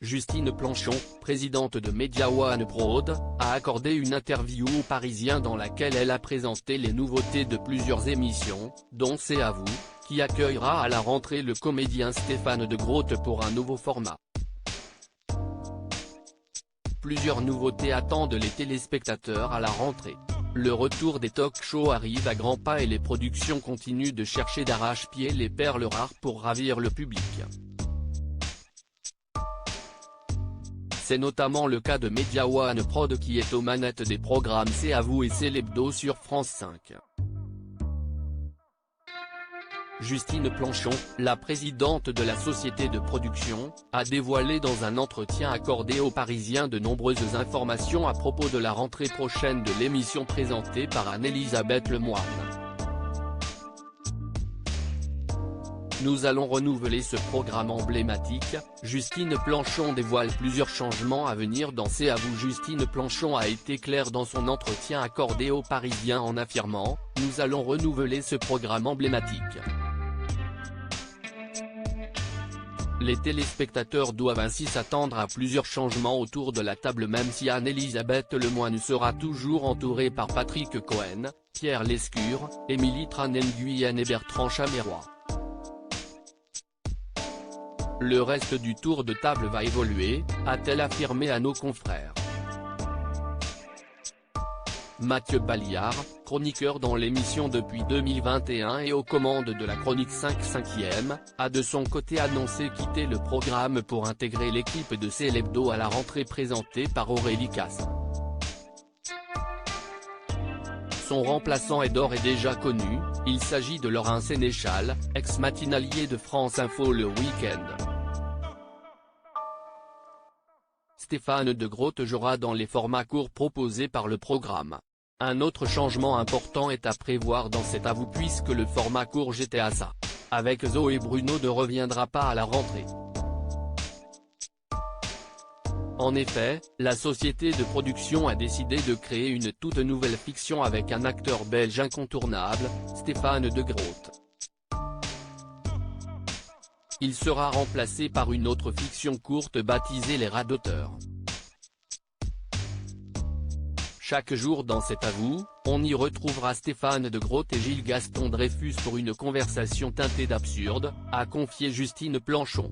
Justine Planchon, présidente de Media One Prod, a accordé une interview aux Parisiens dans laquelle elle a présenté les nouveautés de plusieurs émissions, dont C'est à vous, qui accueillera à la rentrée le comédien Stéphane de Groot pour un nouveau format. Plusieurs nouveautés attendent les téléspectateurs à la rentrée. Le retour des talk-shows arrive à grands pas et les productions continuent de chercher d'arrache-pied les perles rares pour ravir le public. C'est notamment le cas de Media One Prod qui est aux manettes des programmes C'est à vous et C'est l'Hebdo sur France 5. Justine Planchon, la présidente de la société de production, a dévoilé dans un entretien accordé aux Parisiens de nombreuses informations à propos de la rentrée prochaine de l'émission présentée par Anne-Elisabeth Lemoine. Nous allons renouveler ce programme emblématique, Justine Planchon dévoile plusieurs changements à venir dans C'est à vous. Justine Planchon a été claire dans son entretien accordé aux Parisiens en affirmant « Nous allons renouveler ce programme emblématique. Les téléspectateurs doivent ainsi s'attendre à plusieurs changements autour de la table même si Anne-Elisabeth Lemoine sera toujours entourée par Patrick Cohen, Pierre Lescure, Émilie Tran-Nguyen et Bertrand Chameroy. Le reste du tour de table va évoluer, a-t-elle affirmé à nos confrères. Mathieu Balliard, chroniqueur dans l'émission depuis 2021 et aux commandes de la chronique 5/5e, a de son côté annoncé quitter le programme pour intégrer l'équipe de C'est l'Hebdo à la rentrée présentée par Aurélie Casse. Son remplaçant est d'ores et déjà connu, il s'agit de Laurent Sénéchal, ex-matinalier de France Info le week-end. Stéphane de Groot jouera dans les formats courts proposés par le programme. Un autre changement important est à prévoir dans C'est à vous puisque le format court GTA ça, avec Zoé Bruno ne reviendra pas à la rentrée. En effet, la société de production a décidé de créer une toute nouvelle fiction avec un acteur belge incontournable, Stéphane de Groot. Il sera remplacé par une autre fiction courte baptisée Les Radoteurs. Chaque jour dans C'est à vous, on y retrouvera Stéphane de Groot et Gilles Gaston Dreyfus pour une conversation teintée d'absurde, a confié Justine Planchon.